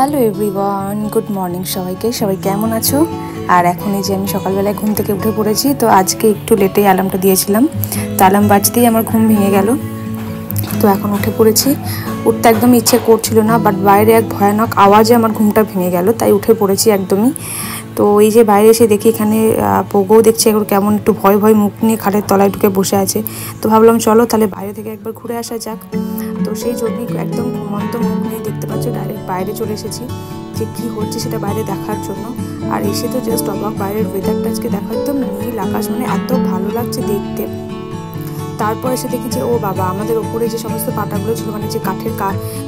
Hello everyone, good morning সবাই কেমন আছো? আর এখন এই যে আমি সকালবেলায় ঘুম থেকে উঠে পড়েছি। তো আজকে একটু লেটেই অ্যালার্মটা দিয়েছিলাম, তো অ্যালার্ম বাজতেই আমার ঘুম ভেঙে গেল। তো এখন উঠে পড়েছি। উঠতে একদম ইচ্ছে করছিল না, বাট বাইরে এক ভয়ানক আওয়াজে আমার ঘুমটা ভেঙে গেল, তাই উঠে পড়েছি একদমই। তো এই যে বাইরে এসে দেখি এখানে পোগোও দেখছি এখন কেমন একটু ভয় ভয় মুখ নিয়ে খাটের তলায় ঢুকে বসে আছে। তো ভাবলাম চলো তাহলে বাইরে থেকে একবার ঘুরে আসা যাক। তো সেই জন্যই একদম ঘুমন্ত মুখ নিয়ে দেখতে পাচ্ছ ডাইরেক্ট বাইরে চলে এসেছি যে কী হচ্ছে সেটা বাইরে দেখার জন্য। আর এসে তো জাস্ট অবাক, বাইরের ওয়েদারটা আজকে দেখো একদম নীল আকাশ, মানে এত ভালো লাগছে দেখতে। তারপর এসে দেখি যে ও বাবা, আমাদের ওপরে যে সমস্ত পাটাগুলো ছিল, মানে যে কাঠের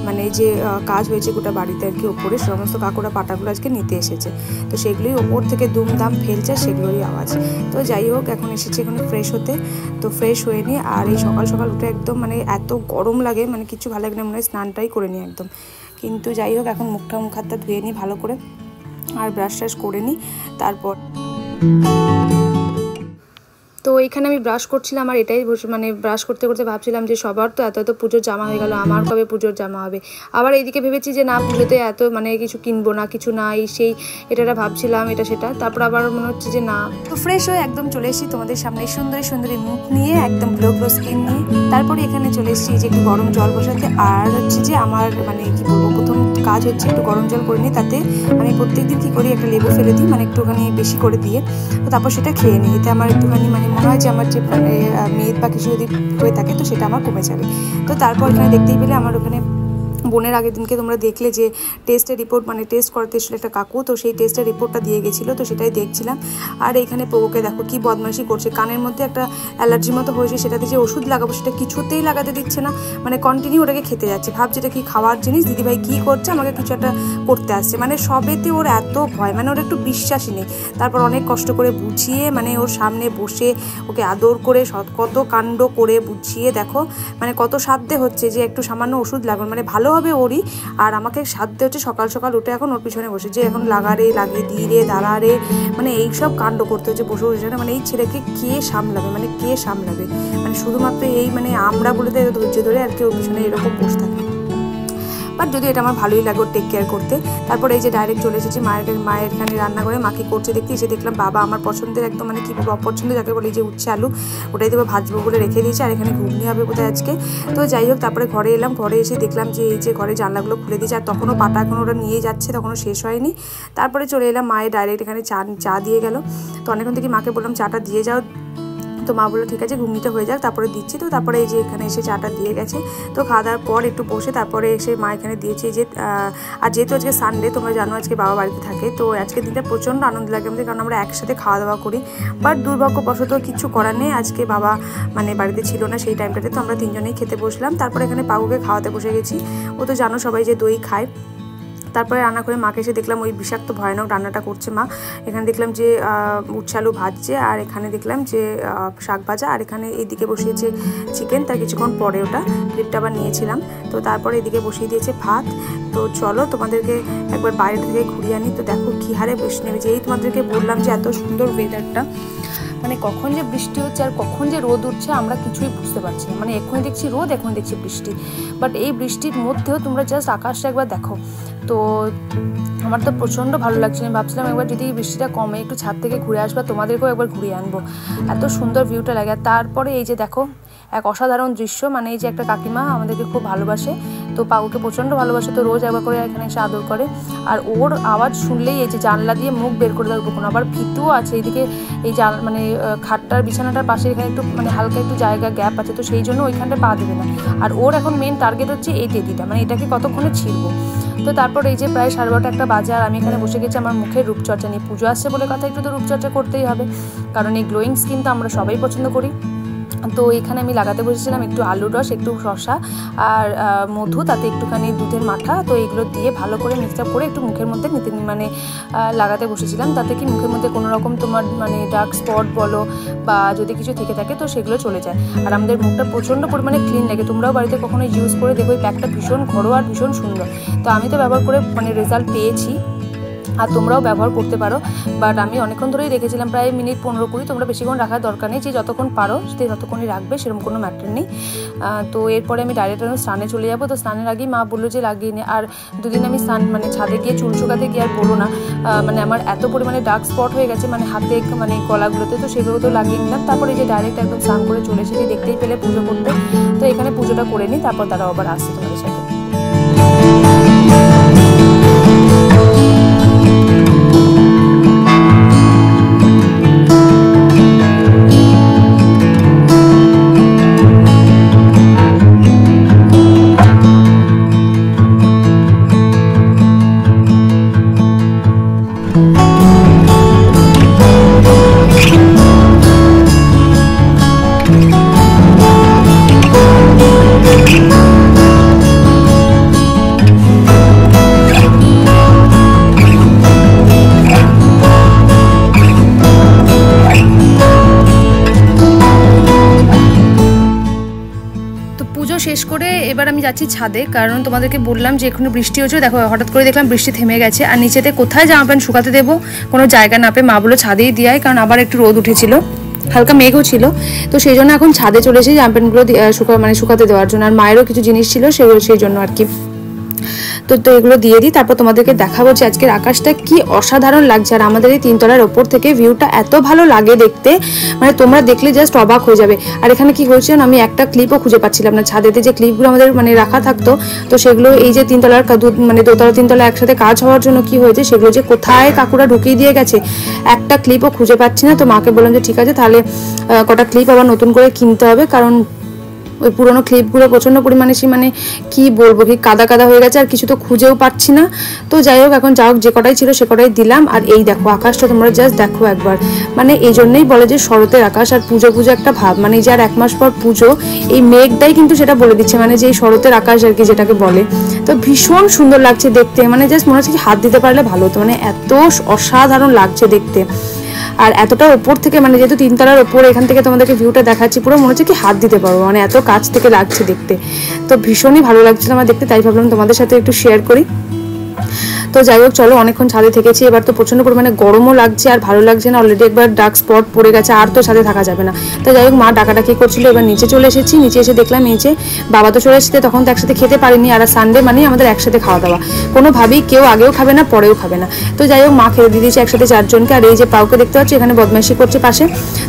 মানে যে কাজ হয়েছে গোটা বাড়িতে আর কি, ওপরে সমস্ত কাকুরা পাটাগুলো আজকে নিতে এসেছে। তো সেগুলোই ওপর থেকে দুমদাম ফেলছে, সেগুলোরই আওয়াজ। তো যাই হোক, এখন এসেছে এখানে ফ্রেশ হতে। তো ফ্রেশ হয়ে নিই, আর এই সকাল সকাল উঠে একদম মানে এত গরম লাগে, মানে কিছু ভালো লাগে না, মনে হয় স্নানটাই করে নিই একদম। কিন্তু যাই হোক, এখন মুখ হাতটা ধুয়ে নিই ভালো করে, আর ব্রাশ ট্রাশ করে নিই। তারপর তো এখানে আমি ব্রাশ করছিলাম, আর এটাই মানে ব্রাশ করতে করতে ভাবছিলাম যে সবার তো এত পুজোর জামা হয়ে গেল, আমার কবে পুজোর জামা হবে। আবার এইদিকে ভেবেছি যে না, পুজোতে এত মানে কিছু কিনবো না, কিছু নাই সেই এটা ভাবছিলাম এটা সেটা। তারপর আবার মনে হচ্ছে যে না। তো ফ্রেশ হয়ে একদম চলে এসেছি তোমাদের সামনে সুন্দরী সুন্দরী মুখ নিয়ে, একদম গ্লো স্কিন নিয়ে। তারপরে এখানে চলে এসেছি যে একটু গরম জল বসাতে। আর হচ্ছে যে আমার মানে কি বলবো, প্রথম কাজ হচ্ছে একটু গরম জল করে নিই। তাতে আমি প্রত্যেকদিন কী করি, একটা লেবু ফেলে দিই, মানে একটুখানি বেশি করে দিয়ে। তো তারপর সেটা খেয়ে নিই। এতে আমার একটুখানি মানে মনে হয় যে আমার যে মানে মেদ বা কিছু যদি হয়ে থাকে তো সেটা আমার কমে যাবে। তো তারপর এখানে দেখতেই পেলে আমার ওখানে বোনের আগের দিনকে তোমরা দেখলে যে টেস্টের রিপোর্ট, মানে টেস্ট করতে এসেছিলো একটা কাকু, তো সেই টেস্টের রিপোর্টটা দিয়ে গেছিলো, তো সেটাই দেখছিলাম। আর এইখানে পোগোকে দেখো কি বদমাইশি করছে, কানের মধ্যে একটা অ্যালার্জির মতো হয়েছে, সেটাতে যে ওষুধ লাগাবো সেটা কিছুতেই লাগাতে দিচ্ছে না, মানে কন্টিনিউ ওটাকে খেতে যাচ্ছে। ভাবছে এটা কি খাওয়ার জিনিস, দিদিভাই কী করছে, আমাকে কিছু একটা করতে আসছে, মানে সবেতে ওর এত ভয়, মানে ওর একটু বিশ্বাসই নেই। তারপর অনেক কষ্ট করে বুঝিয়ে, মানে ওর সামনে বসে ওকে আদর করে কত কাণ্ড করে বুঝিয়ে দেখো, মানে কত সাধ্যে হচ্ছে যে একটু সামান্য ওষুধ লাগানো, মানে ভালো হবে ওরই। আর আমাকে সাধ্যে হচ্ছে সকাল সকাল উঠে এখন ওর পিছনে বসে যে এখন লাগিয়ে দিই রে, দাঁড়া রে, মানে এইসব কাণ্ড করতে হচ্ছে বসে বসে। মানে এই ছেলেকে কে সামলাবে, মানে শুধুমাত্র এই মানে আমরা বলে দেয় ধৈর্য ধরে আর কি ওর পিছনে এরকম বসে থাকে। বাট যদি এটা আমার ভালোই লাগে ওর টেক কেয়ার করতে। তারপর এই যে ডাইরেক্ট চলে এসেছি মায়ের এখানে রান্না করে, মাকে করছে দেখতে এসে দেখলাম বাবা আমার পছন্দের একদম মানে কী বলবো অপছন্দের যাকে বলে, যে উচ্ছে আলু, ওটাই দেবো ভাজবো বলে রেখে দিয়েছি। আর এখানে ঘুগনি হবে বোধহয় আজকে। তো যাই হোক, তারপরে ঘরে এলাম, ঘরে এসে দেখলাম যে এই যে ঘরে জানলাগুলো খুলে দিয়েছে, আর তখনও পাটা এখন ওরা নিয়ে যাচ্ছে, তখনও শেষ হয়নি। তারপরে চলে এলাম, মায়ের ডাইরেক্ট এখানে চা দিয়ে গেল। তো অনেকক্ষণ থেকে মাকে বললাম চাটা দিয়ে যাও, তো মা বললো ঠিক আছে ঘুগনিটা হয়ে যাক তারপরে দিচ্ছি। তো তারপরে এই যে এখানে এসে চাটা দিয়ে গেছে। তো খাওয়া দাওয়ার পর একটু বসে তারপরে এসে মা এখানে দিয়েছে যে, আর যেহেতু আজকে সানডে, তোমরা জানো আজকে বাবা বাড়িতে থাকে, তো আজকে দিনটা প্রচণ্ড আনন্দ লাগে আমাদের, কারণ আমরা একসাথে খাওয়া দাওয়া করি। বাট দুর্ভাগ্যবশত কিছু করার নেই, আজকে বাবা মানে বাড়িতে ছিল না সেই টাইমটাতে, তো আমরা তিনজনেই খেতে বসলাম। তারপরে এখানে পাগুকে খাওয়াতে বসে গেছি। ও তো জানো সবাই যে দই খায়। তারপরে রান্না করে মাকে এসে দেখলাম ওই বিষাক্ত ভয়ানক রান্নাটা করছে মা। এখানে দেখলাম যে উচ্ছে আলু ভাজছে, আর এখানে দেখলাম যে শাক ভাজা, আর এখানে এইদিকে বসিয়েছে চিকেন, তার কিছুক্ষণ পরে ওটা ক্লিপটা আবার নিয়েছিলাম। তো তারপরে এদিকে বসিয়ে দিয়েছে ভাত। তো চলো তোমাদেরকে একবার বাইরে থেকে ঘুরিয়ে আনি। তো দেখো কী হারে বৃষ্টি নেমেছে, এই তোমাদেরকে বললাম যে এত সুন্দর ওয়েদারটা, মানে কখন যে বৃষ্টি হচ্ছে আর কখন যে রোদ উঠছে আমরা কিছুই বুঝতে পারছি না। মানে এখনই দেখছি রোদ, এখন দেখছি বৃষ্টি, বাট এই বৃষ্টির মধ্যেও তোমরা জাস্ট আকাশটা একবার দেখো। তো আমার তো প্রচণ্ড ভালো লাগছে, আমি ভাবছিলাম একবার যদি এই বৃষ্টিটা কমে একটু ছাদ থেকে ঘুরে আসবা, তোমাদেরকেও একবার ঘুরিয়ে আনবো, এত সুন্দর ভিউটা লাগে। আর তারপরে এই যে দেখো এক অসাধারণ দৃশ্য, মানে এই যে একটা কাকিমা আমাদেরকে খুব ভালোবাসে, তো পাগুকে প্রচণ্ড ভালোবাসে, তো রোজ একবার করে এখানে এসে আদর করে। আর ওর আওয়াজ শুনলেই এই যে জানলা দিয়ে মুখ বের করে দেওয়ার কোনো, আবার ফিতুও আছে এইদিকে, এই মানে খাটটার বিছানাটার পাশে এখানে একটু মানে হালকা একটু জায়গা গ্যাপ আছে, তো সেই জন্য ওইখানটা পা দেবে না। আর ওর এখন মেন টার্গেট হচ্ছে এই টেডিটা, মানে এটাকে কতক্ষণে ছিড়বো। তো তারপর এই যে প্রায় 12:30 একটা বাজে, আর আমি এখানে বসে গেছি আমার মুখের রূপচর্চা নিয়ে। পুজো আসছে বলে কথা, একটু তো রূপচর্চা করতেই হবে, কারণ এই গ্লোয়িং স্কিন তো আমরা সবাই পছন্দ করি। তো এখানে আমি লাগাতে বসেছিলাম একটু আলুর রস, একটু শসা আর মধু, তাতে একটুখানি দুধের মাঠা, তো এগুলো দিয়ে ভালো করে মিক্সআপ করে একটু মুখের মধ্যে মানে লাগাতে বসেছিলাম, তাতে কি মুখের মধ্যে কোনো রকম তোমার মানে ডার্ক স্পট বলো বা যদি কিছু থেকে থাকে তো সেগুলো চলে যায়। আর আমাদের মুখটা প্রচণ্ড পরিমাণে ক্লিন লাগে, তোমরাও বাড়িতে কখনো ইউজ করে দেখো, এই প্যাকটা ভীষণ ঘরোয়া আর ভীষণ সুন্দর। তো আমি তো ব্যবহার করে মানে রেজাল্ট পেয়েছি। আর তোমরাও ব্যবহার করতে পারো। বাট আমি অনেকক্ষণ ধরেই রেখেছিলাম, প্রায় মিনিট 15-20। তোমরা বেশিক্ষণ রাখার দরকার নেই, যে যতক্ষণ পারো সে ততক্ষণই রাখবে, সেরকম কোনো ম্যাটার নেই। তো এরপরে আমি ডাইরেক্ট স্নানে চলে যাবো। তো স্নানের আগেই মা বললো যে লাগিয়ে নে। আর দুদিন আমি স্নান মানে ছাদে গিয়ে চুল শুকাতে গিয়ে আর বলো না, মানে আমার এত পরিমাণে ডার্ক স্পট হয়ে গেছে মানে হাতে মানে গলাগুলোতে, তো সেগুলো তো লাগিয়ে নিলাম। তারপরে এই যে ডাইরেক্ট একদম স্নান করে চলে এসেছি, দেখতেই পেলে পুজো করতে। তো এখানে পুজোটা করে নিই, তারপর তারা আবার আসছে তোমাদের সাথে। শেষ করে এবার আমি যাচ্ছি ছাদে, কারণ তোমাদেরকে বললাম যে এখনো বৃষ্টি হচ্ছে। দেখো হঠাৎ করে দেখলাম বৃষ্টি থেমে গেছে, আর নিচেতে কোথায় জামা প্যান্ট শুকাতে দেবো কোনো জায়গা না পেয়ে মা বললো ছাদেই দিয়াই, কারণ আবার একটু রোদ উঠেছিল, হালকা মেঘও ছিল। তো সেই জন্য এখন ছাদে চলে এসেছি জামা প্যান্টগুলো শুকাতে দেওয়ার জন্য। আর মায়েরও কিছু জিনিস ছিল সেগুলো, সেই জন্য আর কি। তো এগুলো দিয়ে দিই, তারপর তোমাদেরকে দেখাবো যে আজকের আকাশটা কি অসাধারণ লাগছে। আর আমাদের এই 3 তলার ওপর থেকে ভিউটা এত ভালো লাগে দেখতে, মানে তোমরা দেখলে জাস্ট অবাক হয়ে যাবে। আর এখানে কি হয়েছে আমি একটা ক্লিপও খুঁজে পাচ্ছিলাম না। ছাদেতে যে ক্লিপগুলো আমাদের মানে রাখা থাকতো, তো সেগুলো এই যে 3 তলার মানে 2 তলা 3 তলা একসাথে কাজ হওয়ার জন্য কি হয়েছে, সেগুলো যে কোথায় কাকুরা ঢুকিয়ে দিয়ে গেছে, একটা ক্লিপও খুঁজে পাচ্ছি না। তো মাকে বললাম যে ঠিক আছে, তাহলে কটা ক্লিপ আবার নতুন করে কিনতে হবে, কারণ ওই পুরোনো ক্লিপগুলো প্রচণ্ড পরিমাণে মানে কি বলবো, কি কাদা কাদা হয়ে গেছে, আর কিছু তো খুঁজেও পাচ্ছি না। তো যাই হোক, এখন যা হোক যে কটাই ছিল সে কটাই দিলাম। আর এই দেখো আকাশটা তোমরা জাস্ট দেখো একবার, মানে এই জন্যই বলে যে শরতের আকাশ। আর পুজো পুজো একটা ভাব, মানে যে আর 1 মাস পর পুজো, এই মেঘটাই কিন্তু সেটা বলে দিচ্ছে, মানে যে এই শরতের আকাশ আর কি যেটাকে বলে। তো ভীষণ সুন্দর লাগছে দেখতে, মানে জাস্ট মনে হচ্ছে কি হাত দিতে পারলে ভালো হতো, মানে এত অসাধারণ লাগছে দেখতে। আর এতটা ওপর থেকে, মানে যেহেতু 3 তলার ওপর, এখান থেকে তোমাদেরকে ভিউটা দেখাচ্ছি, পুরো মনে হচ্ছে কি হাত দিতে পারবো, মানে এত কাছ থেকে লাগছে দেখতে। তো ভীষণই ভালো লাগছিল আমার দেখতে, তাই ভাবলাম তোমাদের সাথে একটু শেয়ার করি। তো যাই হোক চলো, অনেকক্ষণ ছাদে থেকেছি, এবার তো প্রচণ্ড পরিমাণে গরমও লাগছে আর ভালো লাগছে না। অলরেডি একবার ডার্ক স্পট পড়ে গেছে, আর তো ছাদে থাকা যাবে না। তো যাই হোক, মা ডাকাডাকি করছিল, এবার নিচে চলে এসেছি। নিচে এসে দেখলাম এই যে বাবা তো চলে এসেছে, তখন তো একসাথে খেতে পারিনি। আর সানডে মানে আমাদের একসাথে খাওয়া দাওয়া, কোনোভাবেই কেউ আগেও খাবে না পরেও খাবে না। তো যাই হোক, মা খেতে দিয়ে দিয়েছে একসাথে 4 জনকে। আর এই যে পাউকে দেখতে পাচ্ছি এখানে বদমাইশি করছে পাশে।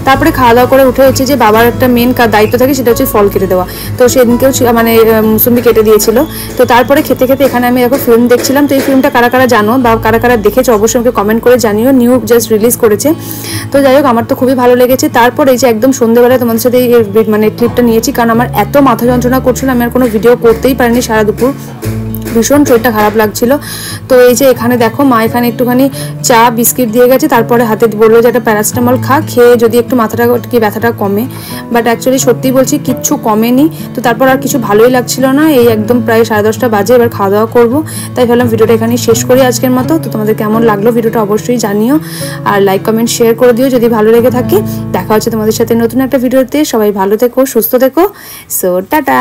তারপরে খাওয়া দাওয়া করে উঠে হচ্ছে যে বাবার একটা মেন দায়িত্ব থাকে, সেটা হচ্ছে ফল কেটে দেওয়া। তো সেদিনকেও মানে মুসুম্বি কেটে দিয়েছিল। তো তারপরে খেতে খেতে এখানে আমি এখন ফিল্ম দেখছিলাম। তো এই ফিল্মটা কারা কারা জানো বা কারা কারা দেখেছো অবশ্যই আমাকে কমেন্ট করে জানিও, নিউ জাস্ট রিলিজ করেছে। তো যাই হোক, আমার তো খুবই ভালো লেগেছে। তারপর এই যে একদম সন্ধ্যেবেলায় তোমাদের সাথে এই মানে ক্লিপটা নিয়েছি, কারণ আমার এত মাথা যন্ত্রণা করছিল, আমি আর কোনো ভিডিও করতেই পারিনি সারা দুপুর, ভীষণ শরীরটা খারাপ লাগছিল। তো এই যে এখানে দেখো মা এখানে একটুখানি চা বিস্কিট দিয়ে গেছে, তারপরে হাতে বললো যে একটা প্যারাসিটামল খেয়ে যদি একটু মাথাটা কি ব্যথাটা কমে। বাট অ্যাকচুয়ালি সত্যি বলছি কিচ্ছু কমেনি। তো তারপর আর কিছু ভালোই লাগছিল না। এই একদম প্রায় 10:30 বাজে, এবার খাওয়া দাওয়া করবো। তাই ভাবলাম ভিডিওটা এখানেই শেষ করি আজকের মতো। তো তোমাদের কেমন লাগলো ভিডিওটা অবশ্যই জানিও, আর লাইক কমেন্ট শেয়ার করে দিও যদি ভালো লেগে থাকে। দেখা হচ্ছে তোমাদের সাথে নতুন একটা ভিডিওতে। সবাই ভালো থেকো, সুস্থ থেকো। So tata.